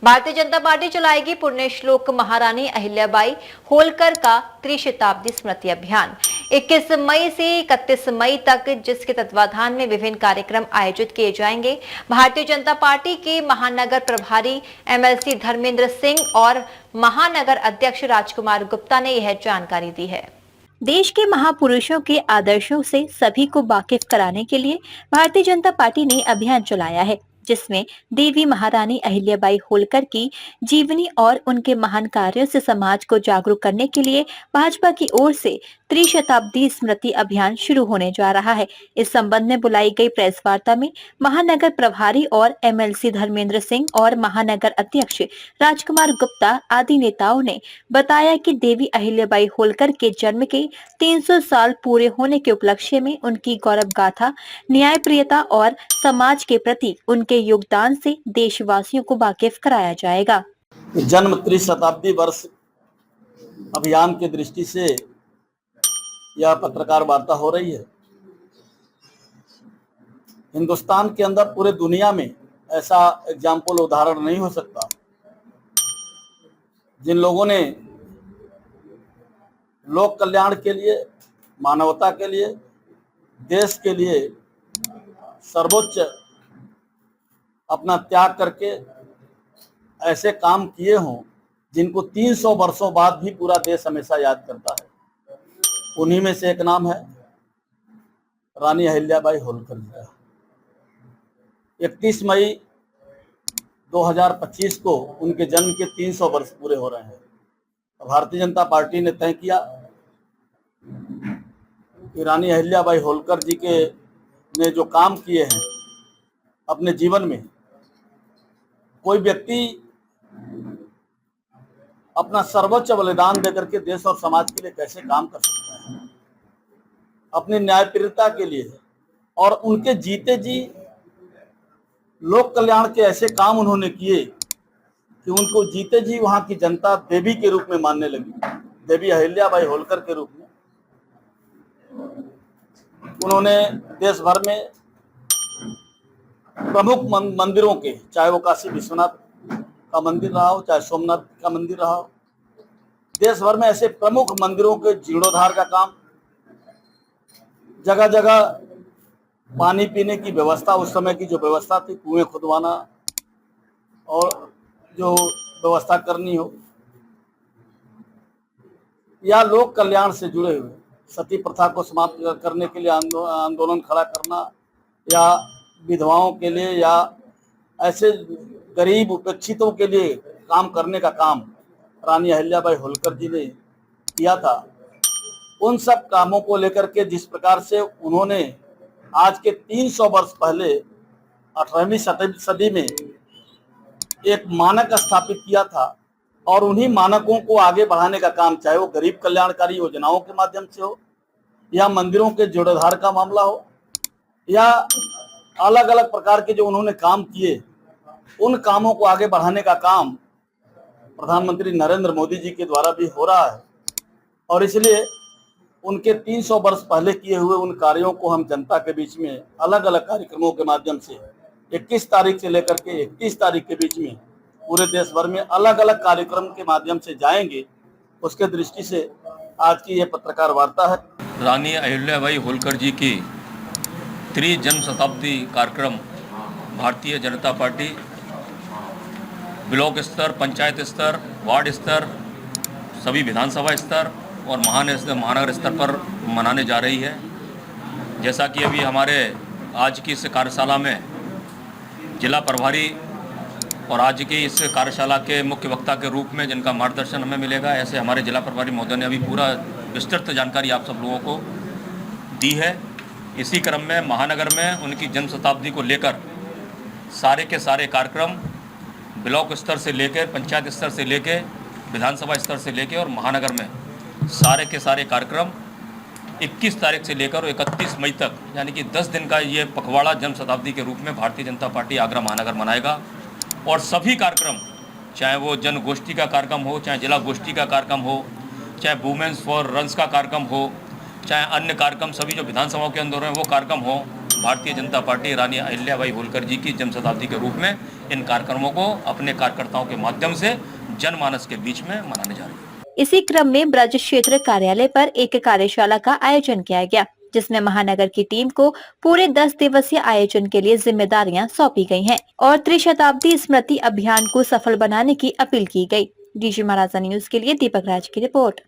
Bharatiya Janata party चलाएगी पुण्य श्लोक महारानी अहिल्याबाई होलकर का त्रिशताब्दी स्मृति अभियान। 21 मई से 31 मई तक जिसके तत्वाधान में विभिन्न कार्यक्रम आयोजित किए जाएंगे। भारतीय जनता पार्टी के महानगर प्रभारी एमएलसी धर्मेंद्र सिंह और महानगर अध्यक्ष राजकुमार गुप्ता ने यह जानकारी दी है। देश के महापुरुषों के आदर्शों से सभी को वाकिफ कराने के लिए भारतीय जनता पार्टी ने अभियान चलाया है, जिसमें देवी महारानी अहिल्याबाई होलकर की जीवनी और उनके महान कार्यों से समाज को जागरूक करने के लिए भाजपा की ओर से त्रिशताब्दी स्मृति अभियान शुरू होने जा रहा है। इस संबंध में बुलाई गई प्रेस वार्ता में महानगर प्रभारी और एमएलसी धर्मेंद्र सिंह और महानगर अध्यक्ष राजकुमार गुप्ता आदि नेताओं ने बताया कि देवी अहिल्याबाई होलकर के जन्म के 300 साल पूरे होने के उपलक्ष्य में उनकी गौरव गाथा, न्यायप्रियता और समाज के प्रति उनके योगदान से देशवासियों को वाकिफ कराया जाएगा। जन्म त्रिशताब्दी वर्ष अभियान की दृष्टि से यह पत्रकार वार्ता हो रही है। हिंदुस्तान के अंदर पूरे दुनिया में ऐसा एग्जाम्पल उदाहरण नहीं हो सकता जिन लोगों ने लोक कल्याण के लिए, मानवता के लिए, देश के लिए सर्वोच्च अपना त्याग करके ऐसे काम किए हों जिनको 300 वर्षों बाद भी पूरा देश हमेशा याद करता है। उन्हीं में से एक नाम है रानी अहिल्याबाई होलकर जी का। 31 मई 2025 को उनके जन्म के 300 वर्ष पूरे हो रहे हैं। भारतीय जनता पार्टी ने तय किया कि रानी अहिल्याबाई होलकर जी के ने जो काम किए हैं अपने जीवन में, कोई व्यक्ति अपना सर्वोच्च बलिदान देकर के देश और समाज के लिए कैसे काम कर सकता है, अपनी न्यायप्रियता के लिए। और उनके जीते जी लोक कल्याण के ऐसे काम उन्होंने किए कि उनको जीते जी वहां की जनता देवी के रूप में मानने लगी। देवी अहिल्याबाई होलकर के रूप में उन्होंने देश भर में प्रमुख मंदिरों के, चाहे वो काशी विश्वनाथ का मंदिर रहा हो, चाहे सोमनाथ का मंदिर रहा हो, देश भर में ऐसे प्रमुख मंदिरों के जीर्णोद्धार का काम, जगह जगह पानी पीने की व्यवस्था, उस समय की जो व्यवस्था थी, कुएं खुदवाना और जो व्यवस्था करनी हो, या लोक कल्याण से जुड़े हुए सती प्रथा को समाप्त करने के लिए आंदोलन खड़ा करना, या विधवाओं के लिए, या ऐसे गरीब उपेक्षितों के लिए काम करने का काम रानी अहिल्याबाई होलकर जी ने किया था। उन सब कामों को लेकर के जिस प्रकार से उन्होंने आज के 300 वर्ष पहले 18वीं सदी में एक मानक स्थापित किया था, और उन्हीं मानकों को आगे बढ़ाने का काम, चाहे वो गरीब कल्याणकारी योजनाओं के माध्यम से हो, या मंदिरों के जीर्णोद्धार का मामला हो, या अलग अलग प्रकार के जो उन्होंने काम किए, उन कामों को आगे बढ़ाने का काम प्रधानमंत्री नरेंद्र मोदी जी के द्वारा भी हो रहा है। और इसलिए उनके 300 वर्ष पहले किए हुए उन कार्यों को हम जनता के बीच में अलग अलग कार्यक्रमों के माध्यम से 21 तारीख से लेकर के 31 तारीख के बीच में पूरे देश भर में अलग अलग कार्यक्रम के माध्यम से जाएंगे। उसके दृष्टि से आज की ये पत्रकार वार्ता है। रानी अहिल्याबाई होलकर जी की त्रिजन्म शताब्दी कार्यक्रम भारतीय जनता पार्टी ब्लॉक स्तर, पंचायत स्तर, वार्ड स्तर, सभी विधानसभा स्तर और महानगर स्तर पर मनाने जा रही है। जैसा कि अभी हमारे आज की इस कार्यशाला में जिला प्रभारी और आज की इस कार्यशाला के मुख्य वक्ता के रूप में जिनका मार्गदर्शन हमें मिलेगा, ऐसे हमारे जिला प्रभारी महोदय ने अभी पूरा विस्तृत जानकारी आप सब लोगों को दी है। इसी क्रम में महानगर में उनकी जन्म शताब्दी को लेकर सारे के सारे कार्यक्रम ब्लॉक स्तर से लेकर, पंचायत स्तर से लेकर, विधानसभा स्तर से लेकर और महानगर में सारे के सारे कार्यक्रम 21 तारीख से लेकर 31 मई तक, यानी कि 10 दिन का ये पखवाड़ा जन्म शताब्दी के रूप में भारतीय जनता पार्टी आगरा महानगर मनाएगा। और सभी कार्यक्रम, चाहे वो जन गोष्ठी का कार्यक्रम हो, चाहे जिला गोष्ठी का कार्यक्रम हो, चाहे वुमेन्स फॉर रन्स का कार्यक्रम हो, चाहे अन्य कार्यक्रम सभी जो विधानसभाओं के अंदर हैं वो कार्यक्रम हो, भारतीय जनता पार्टी रानी अहिल्याबाई होलकर जी की जन्म शताब्दी के रूप में इन कार्यक्रमों को अपने कार्यकर्ताओं के माध्यम से जनमानस के बीच में मनाने जा रही है। इसी क्रम में ब्रज क्षेत्र कार्यालय पर एक कार्यशाला का आयोजन किया गया, जिसमें महानगर की टीम को पूरे 10 दिवसीय आयोजन के लिए जिम्मेदारियां सौंपी गई हैं और त्रिशताब्दी स्मृति अभियान को सफल बनाने की अपील की गई। डीजी महाराजा न्यूज के लिए दीपक राज की रिपोर्ट।